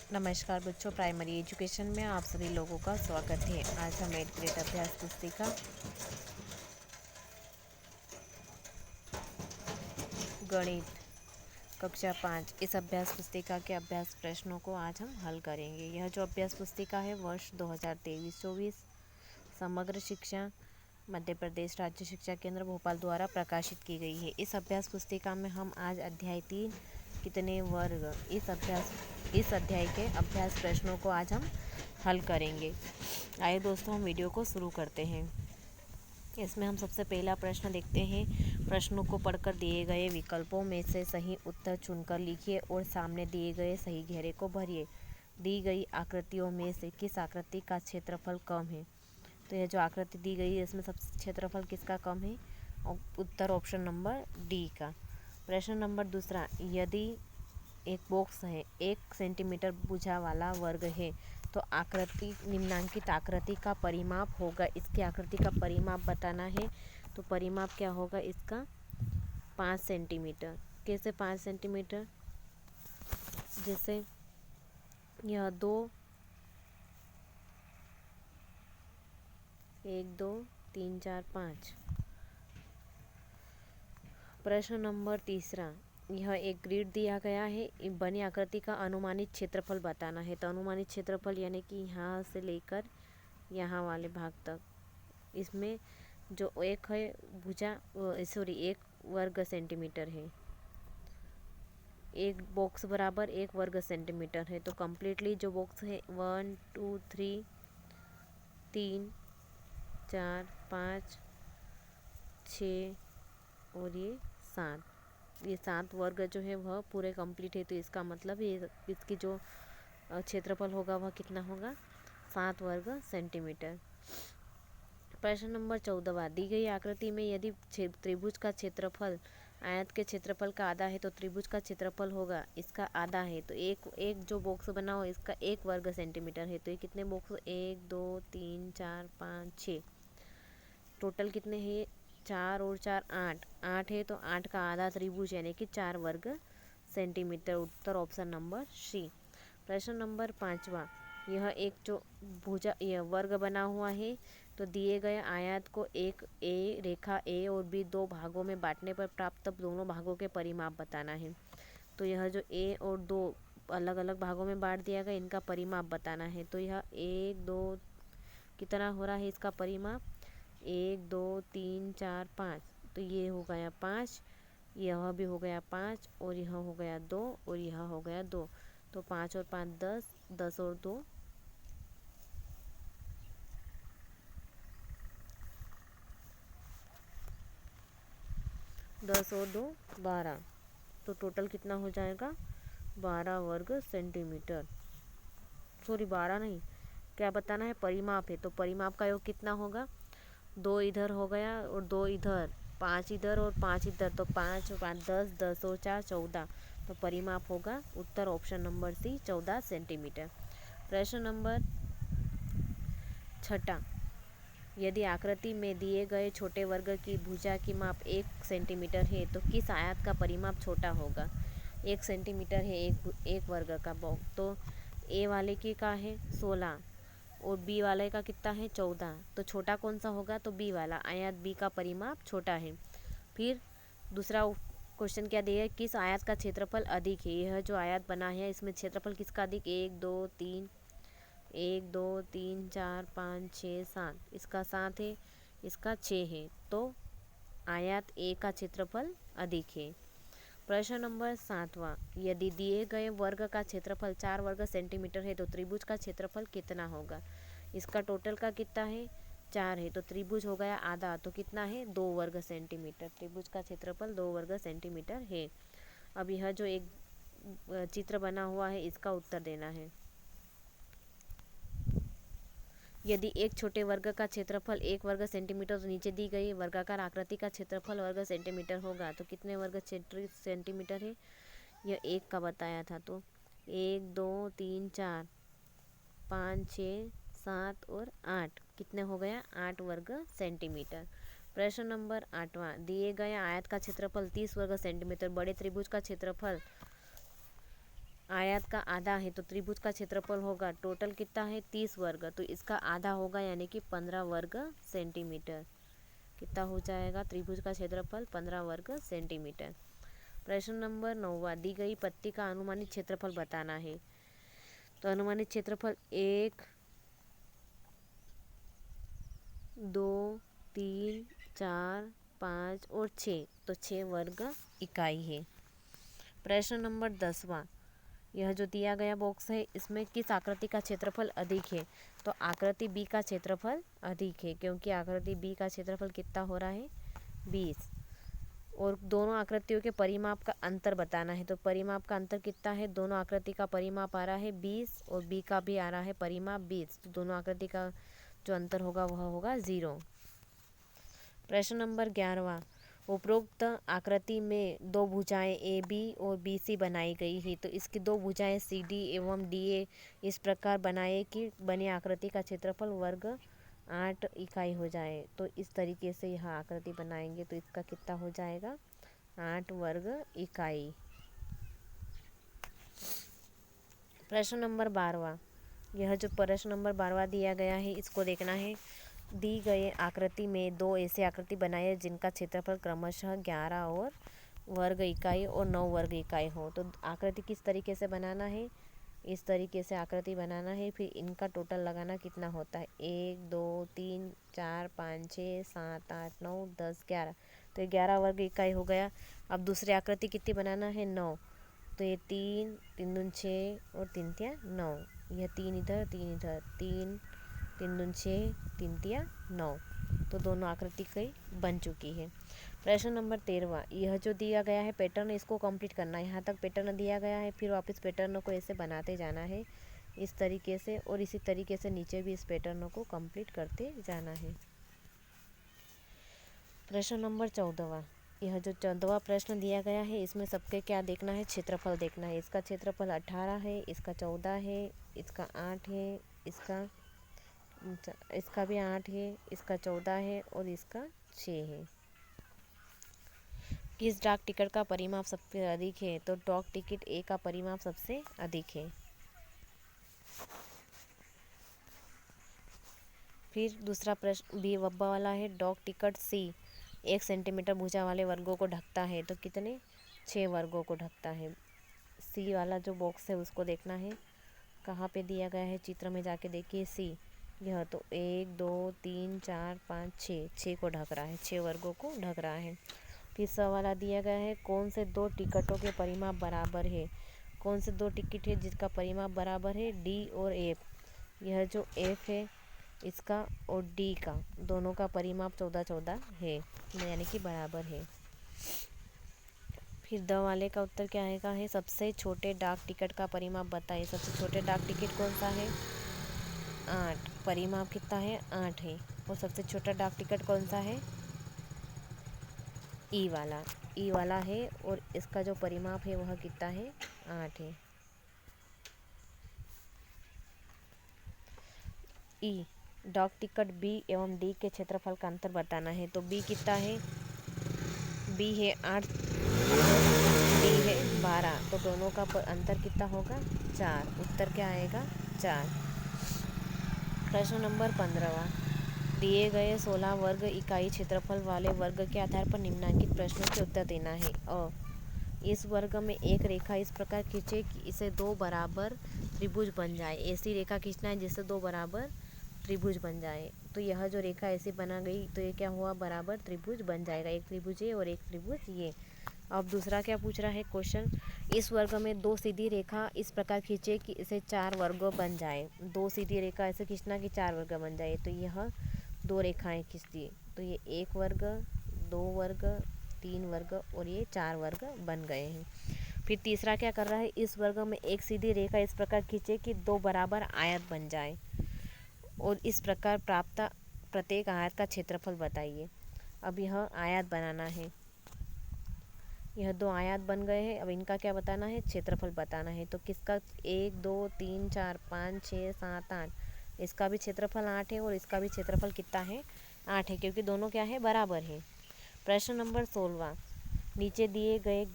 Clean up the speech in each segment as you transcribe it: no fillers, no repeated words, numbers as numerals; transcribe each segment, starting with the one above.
नमस्कार बच्चों, primary education में आप सभी लोगों का स्वागत है। आज हम 8th ग्रेड अभ्यास पुस्तिका गणित कक्षा 5 इस अभ्यास पुस्तिका के अभ्यास प्रश्नों को आज हम हल करेंगे। यह जो अभ्यास पुस्तिका है वर्ष 2023-24 समग्र शिक्षा मध्य प्रदेश राज्य शिक्षा केंद्र भोपाल द्वारा प्रकाशित की गई है। इस अभ्यास पुस्तिका में हम आज अध्याय 3 कितने वर्ग इस अध्याय के अभ्यास प्रश्नों को आज हम हल करेंगे। आइए दोस्तों, हम वीडियो को शुरू करते हैं। इसमें हम सबसे पहला प्रश्न देखते हैं। प्रश्नों को पढ़कर दिए गए विकल्पों में से सही उत्तर चुनकर लिखिए और सामने दिए गए सही घेरे को भरिए। दी गई आकृतियों में से किस आकृति का क्षेत्रफल कम है? तो यह जो आकृति दी गई है इसमें सबसे क्षेत्रफल किसका कम है? उत्तर ऑप्शन नंबर डी का। प्रश्न नंबर दूसरा, यदि एक बॉक्स है 1 सेंटीमीटर भुजा वाला वर्ग है तो आकृति निम्नांकित आकृति का परिमाप होगा। इसकी आकृति का परिमाप बताना है तो परिमाप क्या होगा इसका? 5 सेंटीमीटर। कैसे 5 सेंटीमीटर? जैसे यह 1 2 3 4 5। प्रश्न नंबर तीसरा, यह एक ग्रिड दिया गया है। बनी आकृति का अनुमानित क्षेत्रफल बताना है। तो अनुमानित क्षेत्रफल यानी कि यहाँ से लेकर यहाँ वाले भाग तक, इसमें जो एक है भुजा एक वर्ग सेंटीमीटर है। एक बॉक्स बराबर 1 वर्ग सेंटीमीटर है। तो कम्प्लीटली जो बॉक्स है 1 2 3 3 4 5 6 और ये 7, ये 7 वर्ग जो है वह पूरे कंप्लीट है। तो इसका मतलब ये इसकी जो क्षेत्रफल होगा वह कितना होगा? 7 वर्ग सेंटीमीटर। प्रश्न नंबर 14, दी गई आकृति में यदि त्रिभुज का क्षेत्रफल आयत के क्षेत्रफल का आधा है तो त्रिभुज का क्षेत्रफल होगा इसका आधा है। तो एक जो बॉक्स बना हो इसका 1 वर्ग सेंटीमीटर है। तो ये कितने बॉक्स? 1 2 3 4 5 6, टोटल कितने हैं? 4 और 4 8 है। तो 8 का आधा त्रिभुज यानी कि 4 वर्ग सेंटीमीटर। उत्तर ऑप्शन नंबर सी। प्रश्न नंबर 5वां, यह एक जो भुजा यह वर्ग बना हुआ है तो दिए गए आयत को एक रेखा ए और बी दो भागों में बांटने पर प्राप्त दोनों भागों के परिमाप बताना है। तो यह जो ए और दो अलग अलग भागों में बांट दिया गया इनका परिमाप बताना है। तो यह 1 2 कितना हो रहा है इसका परिमाप? 1 2 3 4 5। तो ये हो गया 5, यह भी हो गया 5 और यह हो गया 2 और यह हो गया 2। तो 5 और 5 10, 10 और 2 10 और 2 12। तो टोटल कितना हो जाएगा? 12 वर्ग सेंटीमीटर। सॉरी 12 नहीं, क्या बताना है? परिमाप है। तो परिमाप का योग कितना होगा? 2 इधर हो गया और 2 इधर, 5 इधर और 5 इधर। तो 5 और 5 10, 10 और 4 14। तो परिमाप होगा उत्तर ऑप्शन नंबर सी 14 सेंटीमीटर। प्रश्न नंबर 6, यदि आकृति में दिए गए छोटे वर्ग की भुजा की माप 1 सेंटीमीटर है तो किस आयत का परिमाप छोटा होगा? 1 सेंटीमीटर है एक वर्ग का बॉक्स। तो ए वाले की का है 16 और बी वाले का कितना है 14। तो छोटा कौन सा होगा? तो बी वाला। आयत बी का परिमाप छोटा है। फिर दूसरा क्वेश्चन क्या दिया है? किस आयत का क्षेत्रफल अधिक है? यह जो आयत बना है इसमें क्षेत्रफल किसका अधिक? 1 2 3 1 2 3 4 5 6 7। इसका 7 है, इसका 6 है। तो आयत ए का क्षेत्रफल अधिक है। प्रश्न नंबर 7वां, यदि दिए गए वर्ग का क्षेत्रफल 4 वर्ग सेंटीमीटर है तो त्रिभुज का क्षेत्रफल कितना होगा? इसका टोटल का कितना है? 4 है। तो त्रिभुज हो गया आधा, तो कितना है? 2 वर्ग सेंटीमीटर। त्रिभुज का क्षेत्रफल 2 वर्ग सेंटीमीटर है। अब यह जो एक चित्र बना हुआ है इसका उत्तर देना है। यदि एक छोटे वर्ग का क्षेत्रफल 1 वर्ग सेंटीमीटर तो नीचे दी गई वर्गाकार आकृति का क्षेत्रफल वर्ग सेंटीमीटर होगा। तो कितने वर्ग सेंटीमीटर है? यह 1 का बताया था। तो 1 2 3 4 5 6 7 और 8, कितने हो गया? 8 वर्ग सेंटीमीटर। प्रश्न नंबर 8वां, दिए गए आयत का क्षेत्रफल 30 वर्ग सेंटीमीटर। बड़े त्रिभुज का क्षेत्रफल आयत का आधा है तो त्रिभुज का क्षेत्रफल होगा टोटल कितना है 30 वर्ग, तो इसका आधा होगा यानी कि 15 वर्ग सेंटीमीटर। कितना हो जाएगा त्रिभुज का क्षेत्रफल 15 वर्ग सेंटीमीटर। प्रश्न नंबर 9 दी गई पत्ती का अनुमानित क्षेत्रफल बताना है। तो अनुमानित क्षेत्रफल 1 2 3 4 5 और 6, तो 6 वर्ग इकाई है। प्रश्न नंबर 10 यह जो दिया गया बॉक्स है इसमें किस आकृति का क्षेत्रफल अधिक है। तो आकृति बी का क्षेत्रफल अधिक है, क्योंकि आकृति बी का क्षेत्रफल कितना हो रहा है 20। और दोनों आकृतियों के परिमाप का अंतर बताना है। तो परिमाप का अंतर कितना है, दोनों आकृति का परिमाप आ रहा है 20 और बी का भी आ रहा है परिमाप 20, तो दोनों आकृति का जो अंतर होगा वह होगा 0। प्रश्न नंबर 11 उपरोक्त आकृति में दो भुजाएं ए बी और बी सी बनाई गई है। तो इसकी दो भुजाएं सी डी एवं डी ए इस प्रकार बनाए कि बनी आकृति का क्षेत्रफल वर्ग 8 इकाई हो जाए। तो इस तरीके से यह आकृति बनाएंगे तो इसका कितना हो जाएगा 8 वर्ग इकाई। प्रश्न नंबर 12 यह जो प्रश्न नंबर 12 दिया गया है इसको देखना है। दी गए आकृति में दो ऐसे आकृति बनाए जिनका क्षेत्रफल क्रमशः 11 और वर्ग इकाई और 9 वर्ग इकाई हो। तो आकृति किस तरीके से बनाना है, इस तरीके से आकृति बनाना है। फिर इनका टोटल लगाना कितना होता है 1 2 3 4 5 6 7 8 9 10 11, तो 11 वर्ग इकाई हो गया। अब दूसरी आकृति कितनी बनाना है 9, तो ये 3 3 दून 6 और 3 तिया 9, यह 3 इधर 3 इधर 3 3 दून 6 3 तिया 9, तो दोनों आकृति कई बन चुकी है। प्रश्न नंबर 13 यह जो दिया गया है पैटर्न इसको कंप्लीट करना है। यहाँ तक पैटर्न दिया गया है, फिर वापस पैटर्न को ऐसे बनाते जाना है इस तरीके से, और इसी तरीके से नीचे भी इस पैटर्न को कंप्लीट करते जाना है। प्रश्न नंबर 14 यह जो 14वां प्रश्न दिया गया है इसमें सबके क्या देखना है क्षेत्रफल देखना है। इसका क्षेत्रफल 18 है, इसका 14 है, इसका 8 है, इसका भी 8 है, इसका 14 है और इसका 6 है। किस डाक टिकट का परिमाप सबसे अधिक है। तो डाक टिकट ए का परिमाप सबसे अधिक है। फिर दूसरा प्रश्न बी वब्बा वाला है डाक टिकट सी 1 सेंटीमीटर भुजा वाले वर्गों को ढकता है। तो कितने 6 वर्गों को ढकता है। सी वाला जो बॉक्स है उसको देखना है कहाँ पे दिया गया है, चित्र में जाके देखिए सी, यह तो 1 2 3 4 5 6 को ढक रहा है, 6 वर्गों को ढक रहा है। फिर सवाल दिया गया है कौन से दो टिकटों के परिमाप बराबर है। कौन से दो टिकट है जिसका परिमाप बराबर है डी और एफ। यह जो एफ है इसका और डी का दोनों का परिमाप 14 14 है, यानी कि बराबर है। फिर द वाले का उत्तर क्या आएगा है सबसे छोटे डाक टिकट का परिमाप बताइए। सबसे छोटे डाक टिकट कौन सा है 8, परिमाप कितना है 8 है। और सबसे छोटा डाक टिकट कौन सा है ई वाला है, और इसका जो परिमाप है वह कितना है 8 है। ई डाक टिकट बी एवं डी के क्षेत्रफल का अंतर बताना है। तो बी कितना है, बी है 8, डी है 12, तो दोनों का अंतर कितना होगा 4। उत्तर क्या आएगा 4। प्रश्न नंबर 15 दिए गए 16 वर्ग इकाई क्षेत्रफल वाले वर्ग के आधार पर निम्नलिखित प्रश्नों के उत्तर देना है। इस वर्ग में एक रेखा इस प्रकार खींचे कि इसे दो बराबर त्रिभुज बन जाए। ऐसी रेखा खींचना है जिससे दो बराबर त्रिभुज बन जाए। तो यह जो रेखा ऐसी बना गई तो ये क्या हुआ बराबर त्रिभुज बन जाएगा, एक त्रिभुज ये और एक त्रिभुज ये। अब दूसरा क्या पूछ रहा है क्वेश्चन, इस वर्ग में दो सीधी रेखा इस प्रकार खींचे कि इसे 4 वर्ग बन जाए। दो सीधी रेखा ऐसे खींचना कि 4 वर्ग बन जाए। तो यह दो रेखाएं खींच दी, तो ये 1 वर्ग 2 वर्ग 3 वर्ग और ये 4 वर्ग बन गए हैं। फिर तीसरा क्या कर रहा है, इस वर्ग में एक सीधी रेखा इस प्रकार खींचे कि दो बराबर आयत बन जाए और इस प्रकार प्राप्त प्रत्येक आयत का क्षेत्रफल बताइए। अब यह आयत बनाना है, यह दो आयत बन गए हैं। अब इनका क्या बताना है क्षेत्रफल बताना है। तो किसका 1 2 3 4 5 6 7 8, इसका भी क्षेत्रफल 8 है और इसका भी क्षेत्रफल कितना है 8 है, क्योंकि दोनों क्या है बराबर है। प्रश्न नंबर 16 नीचे दिए गए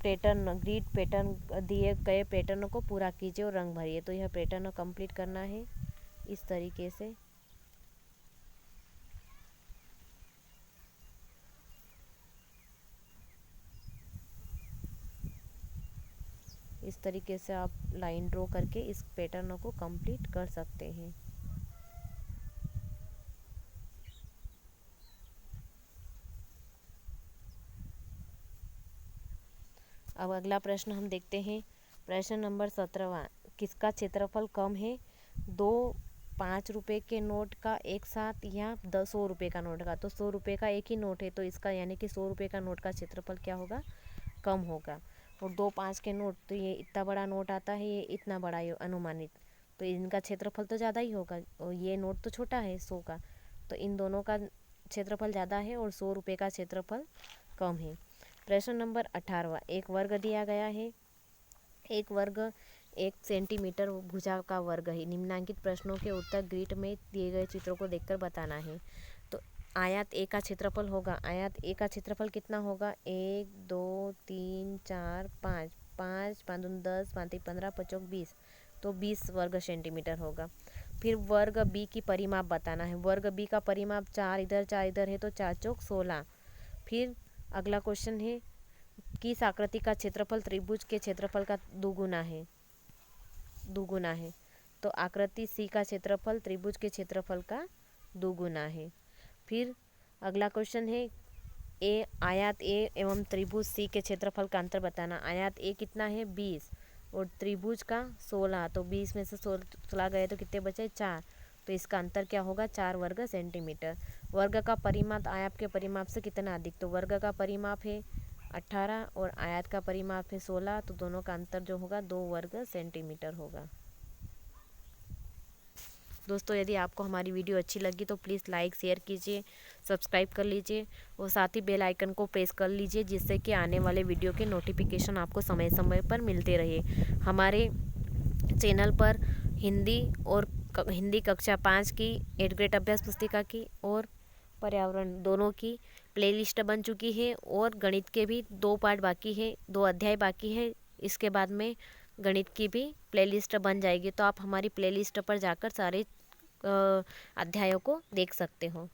ग्रिड पैटर्न दिए गए पैटर्न को पूरा कीजिए और रंग भरिए। तो यह पैटर्न कंप्लीट करना है इस तरीके से। इस तरीके से आप लाइन ड्रॉ करके इस पैटर्न को कंप्लीट कर सकते हैं। अब अगला प्रश्न हम देखते हैं। प्रश्न नंबर 17वां, किसका क्षेत्रफल कम है, 5 रुपए के नोट का एक साथ या 100 रुपये का नोट का। तो 100 रुपये का एक ही नोट है, तो इसका यानी कि 100 रुपये का नोट का क्षेत्रफल क्या होगा, कम होगा। और 2 5 के नोट, तो ये इतना बड़ा नोट आता है, ये इतना बड़ा अनुमानित, तो इनका क्षेत्रफल तो ज़्यादा ही होगा। और ये नोट तो छोटा है 100 का, तो इन दोनों का क्षेत्रफल ज़्यादा है और 100 रुपये का क्षेत्रफल कम है। प्रश्न नंबर 18वां, एक वर्ग दिया गया है। एक वर्ग 1 सेंटीमीटर भुजा का वर्ग है। निम्नलिखित प्रश्नों के उत्तर ग्रिड में दिए गए चित्रों को देखकर बताना है। तो आयत ए का क्षेत्रफल होगा, आयत ए का क्षेत्रफल कितना होगा, 1 2 3 4 5, 5 5 दूनी 10, 5 3 15, 5 चौक 20, तो 20 वर्ग सेंटीमीटर होगा। फिर वर्ग बी की परिमाप बताना है। वर्ग बी का परिमाप 4 इधर है, तो 4 चौक 16। फिर अगला क्वेश्चन है, किस आकृति का क्षेत्रफल त्रिभुज के क्षेत्रफल का दुगुना है। तो आकृति सी का क्षेत्रफल त्रिभुज के क्षेत्रफल का दुगुना है। फिर अगला क्वेश्चन है, आयत ए एवं त्रिभुज सी के क्षेत्रफल का अंतर बताना। आयत ए कितना है, 20, और त्रिभुज का 16, तो 20 में से 16 गए तो कितने बचे, 4, तो इसका अंतर क्या होगा, 4 वर्ग सेंटीमीटर। वर्ग का परिमाप आयत के परिमाप से कितना अधिक, तो वर्ग का परिमाप है 18 और आयत का परिमाप है 16, तो दोनों का अंतर जो होगा 2 वर्ग सेंटीमीटर होगा। दोस्तों, यदि आपको हमारी वीडियो अच्छी लगी तो प्लीज़ लाइक शेयर कीजिए, सब्सक्राइब कर लीजिए और साथ ही बेल आइकन को प्रेस कर लीजिए, जिससे कि आने वाले वीडियो के नोटिफिकेशन आपको समय समय पर मिलते रहे। हमारे चैनल पर हिंदी कक्षा 5 की 8th ग्रेड अभ्यास पुस्तिका की और पर्यावरण दोनों की प्लेलिस्ट बन चुकी है, और गणित के भी 2 पार्ट बाकी है, 2 अध्याय बाकी है। इसके बाद में गणित की भी प्लेलिस्ट बन जाएगी, तो आप हमारी प्लेलिस्ट पर जाकर सारे अध्यायों को देख सकते हो।